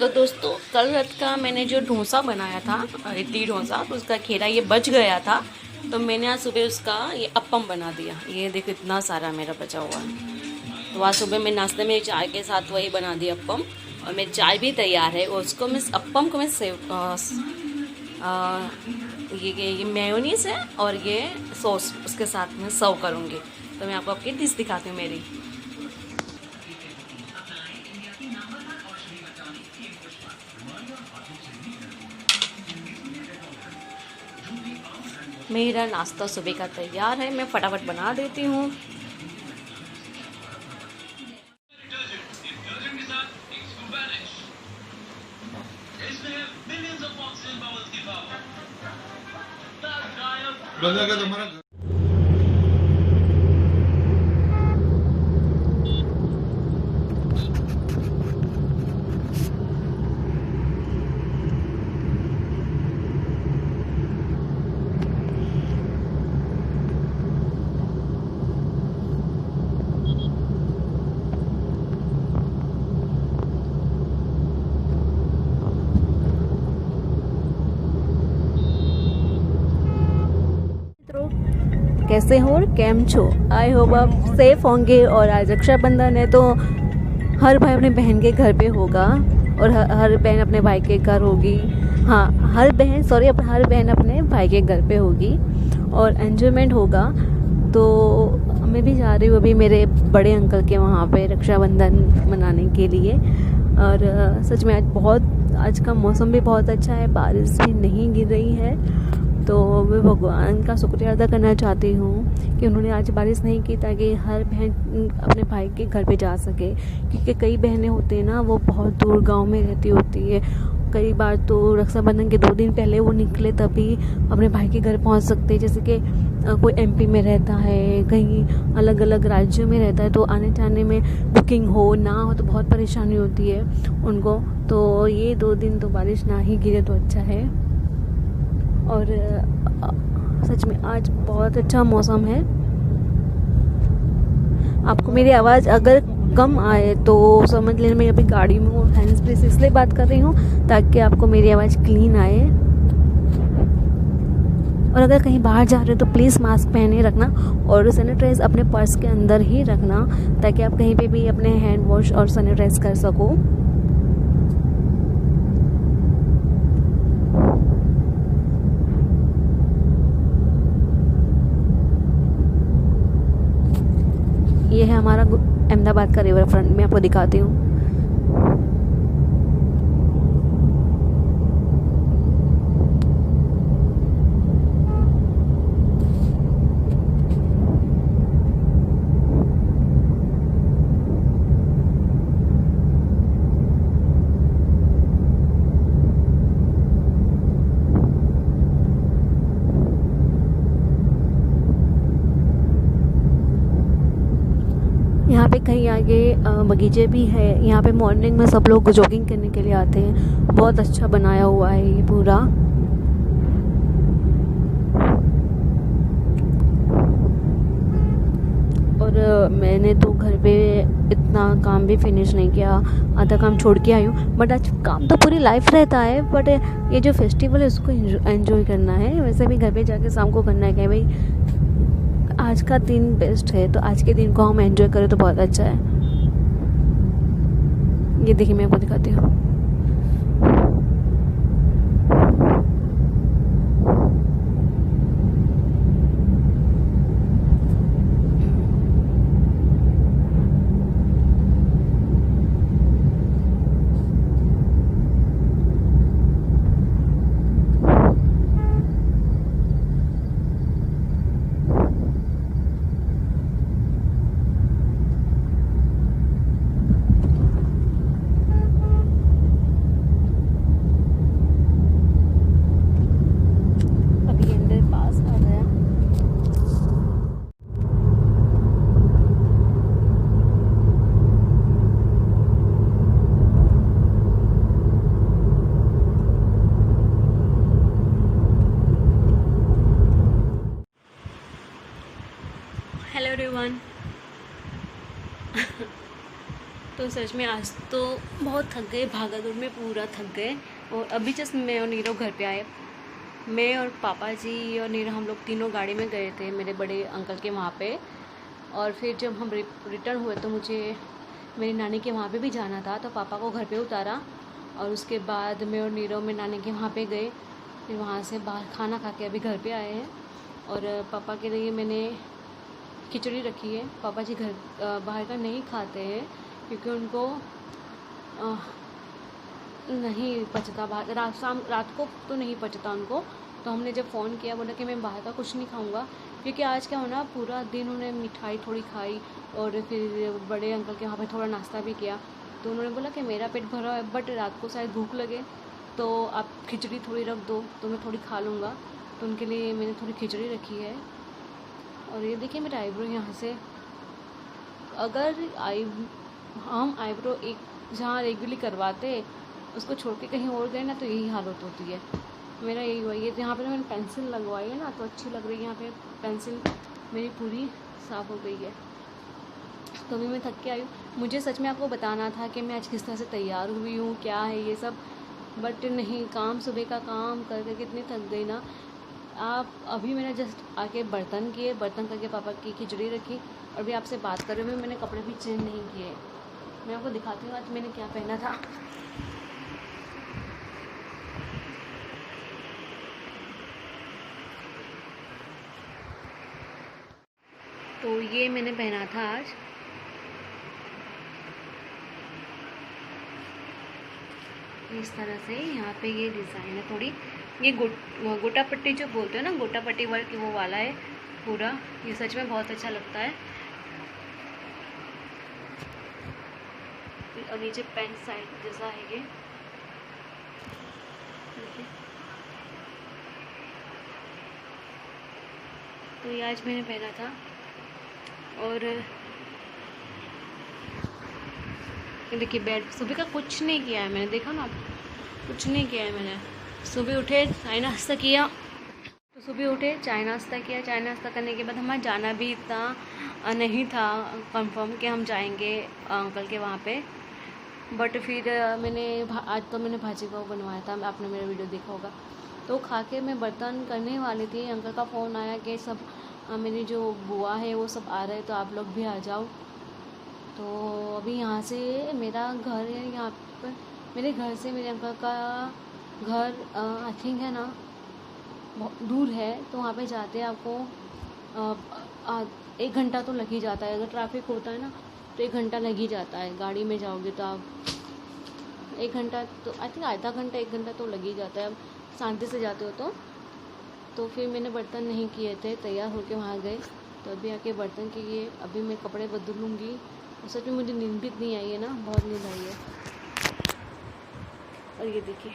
तो दोस्तों कल रात का मैंने जो डोसा बनाया था, इडली डोसा, तो उसका खेरा ये बच गया था। तो मैंने आज सुबह उसका ये अप्पम बना दिया। ये देखो इतना सारा मेरा बचा हुआ है। तो आज सुबह मैं नाश्ते में चाय के साथ वही बना दिया अप्पम। और मेरी चाय भी तैयार है। उसको मैं अप्पम को मैं ये मेयोनीज है और ये सॉस उसके साथ में सर्व करूँगी। तो मैं आपको आपकी डिश दिखाती हूँ मेरी। मेरा नाश्ता सुबह का तैयार है, मैं फटाफट बना देती हूँ। कैसे हो और केम छो? आई होप आप सेफ होंगे। और आज रक्षाबंधन है तो हर भाई अपने बहन के घर पे होगा और हर बहन अपने भाई के घर होगी। हाँ, हर बहन अपने भाई के घर पे होगी और एंजॉयमेंट होगा। तो मैं भी जा रही हूँ अभी मेरे बड़े अंकल के वहाँ पे रक्षाबंधन मनाने के लिए। और सच में आज का मौसम भी बहुत अच्छा है, बारिश भी नहीं गिर रही है। तो मैं भगवान का शुक्रिया अदा करना चाहती हूँ कि उन्होंने आज बारिश नहीं की, ताकि हर बहन अपने भाई के घर पे जा सके। क्योंकि कई बहनें होती हैं ना, वो बहुत दूर गांव में रहती होती है। कई बार तो रक्षाबंधन के 2 दिन पहले वो निकले तभी अपने भाई के घर पहुँच सकते हैं। जैसे कि कोई एमपी में रहता है, कहीं अलग अलग राज्यों में रहता है, तो आने जाने में बुकिंग हो ना हो तो बहुत परेशानी होती है उनको। तो ये 2 दिन तो बारिश ना ही गिरे तो अच्छा है। और सच में आज बहुत अच्छा मौसम है। आपको मेरी आवाज़ अगर कम आए तो समझ लेना मैं अभी गाड़ी में हूँ। हैंड्स फ्री से इसलिए बात कर रही हूँ ताकि आपको मेरी आवाज़ क्लीन आए। और अगर कहीं बाहर जा रहे हो तो प्लीज़ मास्क पहने रखना और सैनिटाइज अपने पर्स के अंदर ही रखना, ताकि आप कहीं पे भी अपने हैंड वॉश और सैनिटाइज कर सको। ये है हमारा अहमदाबाद का रिवर फ्रंट, मैं आपको दिखाती हूँ। यहाँ पे कहीं आगे बगीचे भी है। यहाँ पे मॉर्निंग में सब लोग जॉगिंग करने के लिए आते हैं। बहुत अच्छा बनाया हुआ है ये पूरा। और मैंने तो घर पे इतना काम भी फिनिश नहीं किया, आधा काम छोड़ के आई हूँ। बट आज काम तो पूरी लाइफ रहता है, बट ये जो फेस्टिवल है उसको एंजॉय करना है। वैसे भी घर पे जाके शाम को करना है क्या भाई, आज का दिन बेस्ट है, तो आज के दिन को हम एंजॉय करें तो बहुत अच्छा है। ये देखिए मैं आपको दिखाती हूँ। तो सच में आज तो बहुत थक गए, भागा दौड़ में पूरा थक गए। और अभी जस्ट मैं और नीरव घर पे आए। मैं और पापा जी और नीरव हम लोग तीनों गाड़ी में गए थे मेरे बड़े अंकल के वहाँ पे। और फिर जब हम रिटर्न हुए तो मुझे मेरी नानी के वहाँ पे भी जाना था, तो पापा को घर पे उतारा और उसके बाद मैं और नीरव में नानी के वहाँ पे गए। फिर वहाँ से बाहर खाना खा के अभी घर पे आए हैं। और पापा के लिए मैंने खिचड़ी रखी है। पापा जी घर बाहर का नहीं खाते हैं क्योंकि उनको नहीं पचता, रात को तो नहीं पचता उनको। तो हमने जब फ़ोन किया बोला कि मैं बाहर का कुछ नहीं खाऊंगा, क्योंकि आज क्या होना पूरा दिन उन्होंने मिठाई थोड़ी खाई और फिर बड़े अंकल के वहाँ पे थोड़ा नाश्ता भी किया। तो उन्होंने बोला कि मेरा पेट भरा है बट रात को शायद भूख लगे तो आप खिचड़ी थोड़ी रख दो तो मैं थोड़ी खा लूँगा। तो उनके लिए मैंने थोड़ी खिचड़ी रखी है। और ये देखिए मेरा आईब्रो यहाँ से, अगर हम आईब्रो एक जहाँ रेगुलरली करवाते उसको छोड़ के कहीं और गए ना तो यही हालत होती है। मेरा यही हुआ। ये यहाँ पे मैंने पेंसिल लगवाई है ना तो अच्छी लग रही है। यहाँ पे पेंसिल मेरी पूरी साफ़ हो गई है। तो अभी मैं थक के आई हूँ। मुझे सच में आपको बताना था कि मैं आज किस तरह से तैयार हुई हूँ, क्या है ये सब, बट नहीं, काम सुबह का काम कर करके इतनी थक गई ना। आप अभी मैंने जस्ट आके बर्तन किए, बर्तन करके पापा की खिचड़ी रखी और अभी आपसे बात कर रही हूँ। मैंने कपड़े भी चेंज नहीं किए। मैं आपको दिखाती हूँ आज मैंने क्या पहना था। तो ये मैंने पहना था आज, इस तरह से। यहाँ पे ये डिज़ाइन है थोड़ी, ये गोटा पट्टी जो बोलते हैं ना, गोटा पट्टी वर्क, वो वाला है पूरा। ये सच में बहुत अच्छा लगता है। और नीचे पैंट साइड जैसा है ये, तो ये आज मैंने पहना था। और देखिए बेड सुबह का कुछ नहीं किया है मैंने, देखा ना, कुछ नहीं किया है मैंने। सुबह उठे, चाय नाश्ता किया, तो सुबह उठे चाय नाश्ता किया। चाय नाश्ता करने के बाद हमारा जाना भी इतना नहीं था कंफर्म कि हम जाएंगे अंकल के वहाँ पे। बट फिर आज तो मैंने भाजी पाव बनवाया था, आपने मेरा वीडियो देखा होगा। तो खा के मैं बर्तन करने वाली थी, अंकल का फ़ोन आया कि सब मेरी जो बुआ है वो सब आ रहे, तो आप लोग भी आ जाओ। तो अभी यहाँ से मेरा घर है, यहाँ पर मेरे घर से मेरे अंकल का घर आई थिंक है ना बहुत दूर है। तो वहाँ पे जाते आपको 1 घंटा तो लग ही जाता है। अगर ट्रैफिक होता है ना तो 1 घंटा लग ही जाता है। गाड़ी में जाओगे तो आप 1 घंटा तो आई थिंक आधा घंटा 1 घंटा तो लग ही जाता है। अब शांति से जाते हो तो फिर मैंने बर्तन नहीं किए थे, तैयार होके वहाँ गए। तो अभी आके बर्तन किए, अभी मैं कपड़े बदलूँगी। और सच में मुझे नींद भी इतनी आई है ना, बहुत नींद आई है। और ये देखिए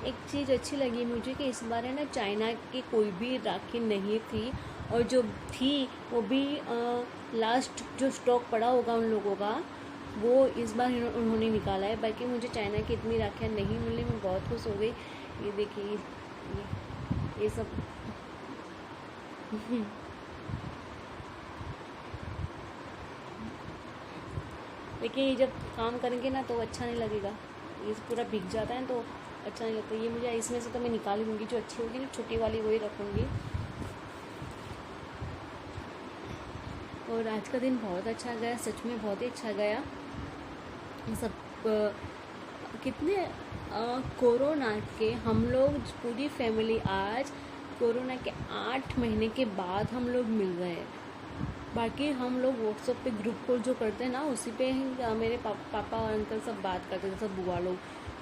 एक चीज़ अच्छी लगी मुझे कि इस बार है ना चाइना की कोई भी राखी नहीं थी, और जो थी वो भी लास्ट जो स्टॉक पड़ा होगा उन लोगों का वो इस बार उन्होंने निकाला है। बाकी मुझे चाइना की इतनी राखियाँ नहीं मिली, मैं बहुत खुश हो गई। ये देखिए ये सब लेकिन ये जब काम करेंगे ना तो अच्छा नहीं लगेगा, ये पूरा भीग जाता है तो अच्छा नहीं लगता। ये मुझे इसमें से तो मैं निकाल ही दूँगी, जो अच्छी होगी ना छोटी वाली वही रखूँगी। और आज का दिन बहुत अच्छा गया, सच में बहुत ही अच्छा गया। सब कितने कोरोना के हम लोग पूरी फैमिली आज कोरोना के 8 महीने के बाद हम लोग मिल रहे हैं। बाकी हम लोग व्हाट्सएप पे ग्रुप कॉल जो करते हैं ना उसी पे ही मेरे पापा और अंकल सब बात करते थे, सब बुआ लोग।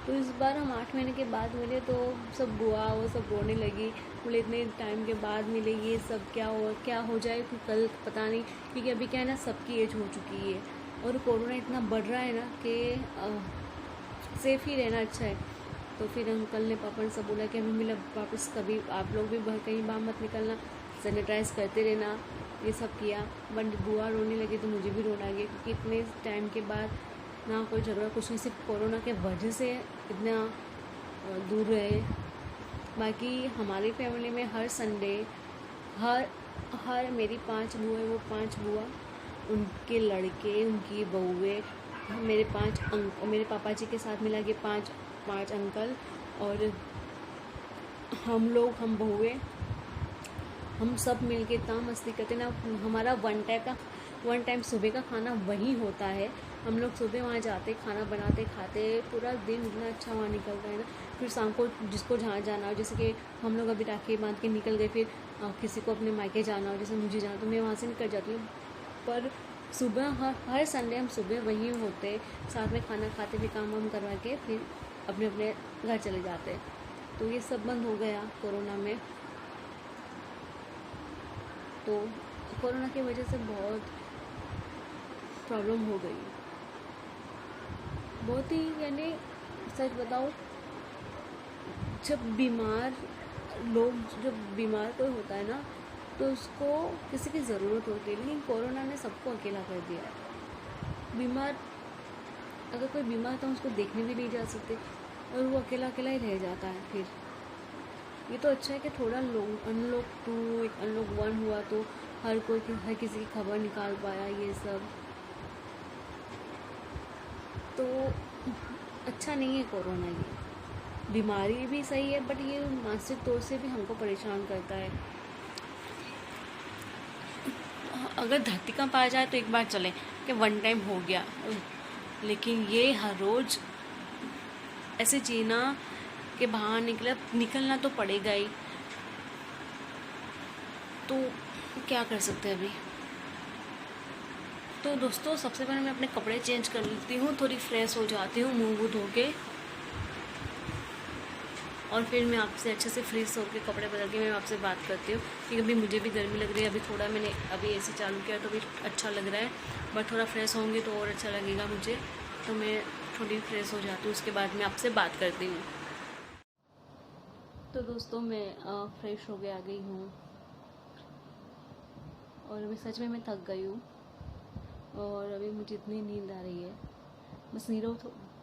तो इस बार हम 8 महीने के बाद मिले तो सब बुआ वो सब रोने लगी, बोले इतने टाइम के बाद मिले, ये सब क्या हो जाए कल पता नहीं। क्योंकि अभी क्या है ना सबकी एज हो चुकी है और कोरोना इतना बढ़ रहा है ना कि सेफ ही रहना अच्छा है। तो फिर अंकल ने पापा ने सब बोला कि अभी मिला वापस कभी आप लोग भी कहीं बाहर मत निकलना, सैनिटाइज़ करते रहना, ये सब किया। बट बुआ रोने लगी तो मुझे भी रोना आ गया, क्योंकि इतने टाइम के बाद ना कोई झगड़ा कुछ नहीं, सिर्फ कोरोना के वजह से इतना दूर रहे। बाकी हमारी फैमिली में हर संडे हर मेरी 5 बुआ है, वो 5 बुआ उनके लड़के, उनकी बहुएं, मेरे पापा जी के साथ मिला के पाँच अंकल और हम बहुएं, हम सब मिलके इतना मस्ती करते ना। हमारा वन टाइम सुबह का खाना वहीं होता है। हम लोग सुबह वहाँ जाते, खाना बनाते, खाते, पूरा दिन इतना अच्छा वहाँ निकलता है ना। फिर शाम को जिसको जहाँ जाना हो, जैसे कि हम लोग अभी राखी बांध के निकल गए, फिर किसी को अपने मायके जाना हो, जैसे मुझे जाना, तो मैं वहाँ से निकल जाती हूँ। पर सुबह हर संडे हम सुबह वहीं होते, साथ में खाना खाते, फिर काम वाम करवा के फिर अपने अपने घर चले जाते। तो ये सब बंद हो गया कोरोना में। तो कोरोना की वजह से बहुत प्रॉब्लम हो गई, बहुत ही, यानी सच बताओ, जब बीमार कोई होता है ना, तो उसको किसी की ज़रूरत होती है, लेकिन कोरोना ने सबको अकेला कर दिया है। अगर कोई बीमार था उसको देखने भी नहीं जा सकते और वो अकेला ही रह जाता है। फिर ये तो अच्छा है कि थोड़ा अनलॉक 2 अनलॉक 1 हुआ तो हर किसी की खबर निकाल पाया, ये सब तो अच्छा नहीं है कोरोना। ये बीमारी भी सही है, बट ये मानसिक तौर से भी हमको परेशान करता है। अगर धरती का पाया जाए तो एक बार चले कि वन टाइम हो गया, लेकिन ये हर रोज़ ऐसे जीना कि बाहर निकलना तो पड़ेगा ही, तो क्या कर सकते हैं अभी। तो दोस्तों, सबसे पहले मैं अपने कपड़े चेंज कर लेती हूँ, थोड़ी फ्रेश हो जाती हूँ मुँह धो के, और फिर मैं आपसे अच्छे से फ्रेश होकर कपड़े बदल के मैं आपसे बात करती हूँ। क्योंकि अभी मुझे भी गर्मी लग रही है, अभी थोड़ा मैंने अभी एसी चालू किया तो अभी अच्छा लग रहा है, बट थोड़ा फ्रेश होंगे तो और अच्छा लगेगा मुझे। तो मैं थोड़ी फ्रेश हो जाती हूँ, उसके बाद मैं आपसे बात करती हूँ। तो दोस्तों, मैं फ्रेश हो के आ गई हूँ और अभी सच में मैं थक गई हूँ और अभी मुझे इतनी नींद आ रही है, बस नीरव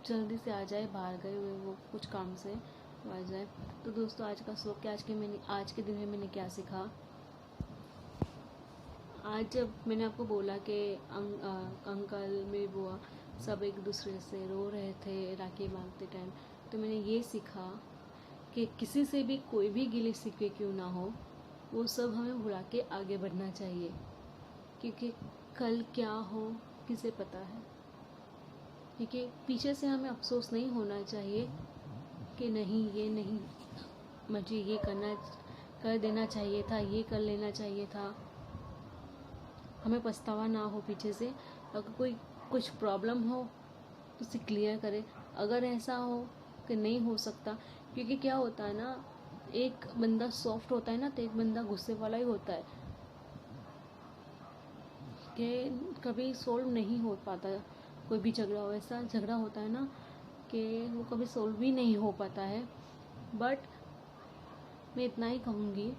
जल्दी से आ जाए, बाहर गए हुए वो कुछ काम से आ जाए। तो दोस्तों, आज का शौक क्या, आज के दिन में मैंने क्या सीखा। आज जब मैंने आपको बोला कि अंकल, मेरी बुआ सब एक दूसरे से रो रहे थे राखी बांधते टाइम, तो मैंने ये सीखा कि किसी से भी कोई भी गिले शिकवे क्यों ना हो, वो सब हमें भुला के आगे बढ़ना चाहिए, क्योंकि कल क्या हो किसे पता है। क्योंकि पीछे से हमें अफसोस नहीं होना चाहिए कि नहीं मुझे ये कर देना चाहिए था, ये कर लेना चाहिए था। हमें पछतावा ना हो पीछे से। अगर कोई कुछ प्रॉब्लम हो तो उसे क्लियर करें। अगर ऐसा हो कि नहीं हो सकता, क्योंकि क्या होता है ना, एक बंदा सॉफ्ट होता है ना, तो एक बंदा गुस्से वाला ही होता है, कि कभी सॉल्व नहीं हो पाता। कोई भी झगड़ा हो, ऐसा झगड़ा होता है ना कि वो कभी सॉल्व भी नहीं हो पाता है। बट मैं इतना ही कहूँगी,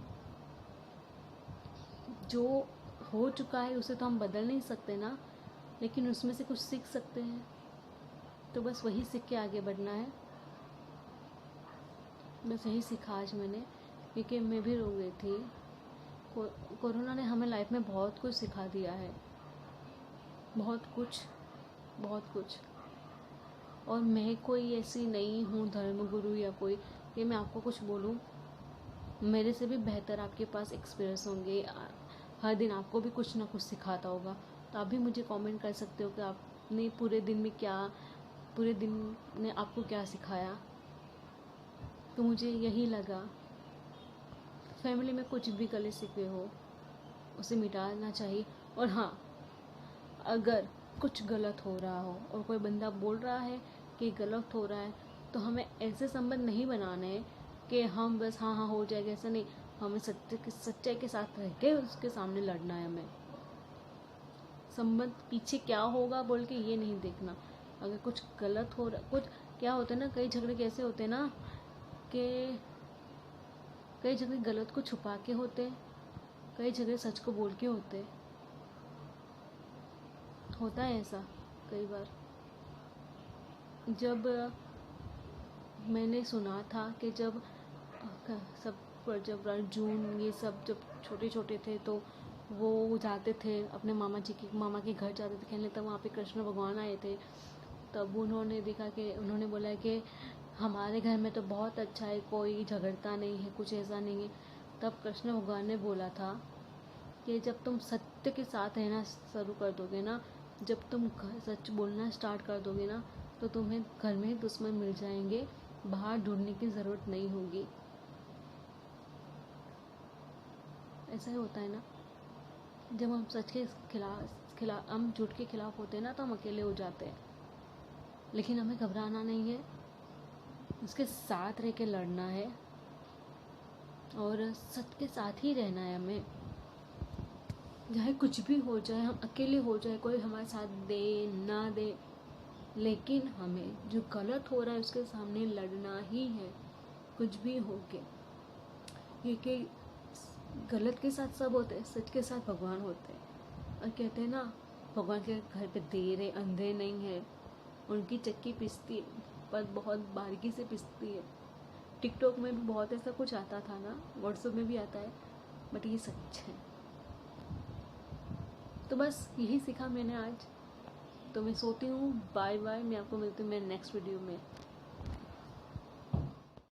जो हो चुका है उसे तो हम बदल नहीं सकते ना, लेकिन उसमें से कुछ सीख सकते हैं। तो बस वही सीख के आगे बढ़ना है। बस यही सीखा आज मैंने, क्योंकि मैं भी रो गई थी। कोरोना ने हमें लाइफ में बहुत कुछ सिखा दिया है, बहुत कुछ। और मैं कोई ऐसी नहीं हूँ धर्मगुरु या कोई कि मैं आपको कुछ बोलूँ। मेरे से भी बेहतर आपके पास एक्सपीरियंस होंगे, हर दिन आपको भी कुछ ना कुछ सिखाता होगा। तो आप भी मुझे कमेंट कर सकते हो कि आपने पूरे दिन ने आपको क्या सिखाया। तो मुझे यही लगा, फैमिली में कुछ भी गले शिकवे हो उसे मिटाना चाहिए। और हाँ, अगर कुछ गलत हो रहा हो और कोई बंदा बोल रहा है कि गलत हो रहा है, तो हमें ऐसे संबंध नहीं बनाने कि हम बस हाँ हो जाएगा, ऐसा नहीं। हमें सच्चाई के साथ रह के उसके सामने लड़ना है। हमें संबंध पीछे क्या होगा बोल के ये नहीं देखना। अगर कुछ गलत हो रहा, कुछ क्या होता है ना, कई झगड़े कैसे होते हैं ना कि कई झगड़े गलत को छुपा के होते, कई झगड़े सच को बोल के होते। होता है ऐसा कई बार। जब मैंने सुना था कि जब अर्जुन ये सब जब छोटे थे तो वो जाते थे अपने मामा के घर जाते थे खेलने, तब वहाँ पे कृष्ण भगवान आए थे। तब उन्होंने देखा कि उन्होंने बोला कि हमारे घर में तो बहुत अच्छा है, कोई झगड़ता नहीं है, कुछ ऐसा नहीं है। तब कृष्ण भगवान ने बोला था कि जब तुम सत्य के साथ रहना शुरू कर दोगे ना, जब तुम सच बोलना स्टार्ट कर दोगे ना, तो तुम्हें घर में दुश्मन मिल जाएंगे, बाहर ढूंढने की ज़रूरत नहीं होगी। ऐसा ही होता है ना, जब हम सच के खिलाफ हम झूठ के खिलाफ होते हैं ना, तो हम अकेले हो जाते हैं। लेकिन हमें घबराना नहीं है, उसके साथ रह के लड़ना है और सच के साथ ही रहना है हमें। चाहे कुछ भी हो जाए, हम अकेले हो जाए, कोई हमारे साथ दे ना दे, लेकिन हमें जो गलत हो रहा है उसके सामने लड़ना ही है, कुछ भी हो के। क्योंकि गलत के साथ सब होते हैं, सच के साथ भगवान होते हैं। और कहते हैं ना, भगवान के घर पे देर है अंधेर नहीं है, उनकी चक्की पिसती है पर बहुत बारीकी से पिसती है। टिकटॉक में भी बहुत ऐसा कुछ आता था ना, व्हाट्सएप में भी आता है, बट ये सच है। तो बस यही सीखा मैंने आज। तो मैं सोती हूँ। बाय बाय, मैं आपको मिलती हूँ मेरे नेक्स्ट वीडियो में।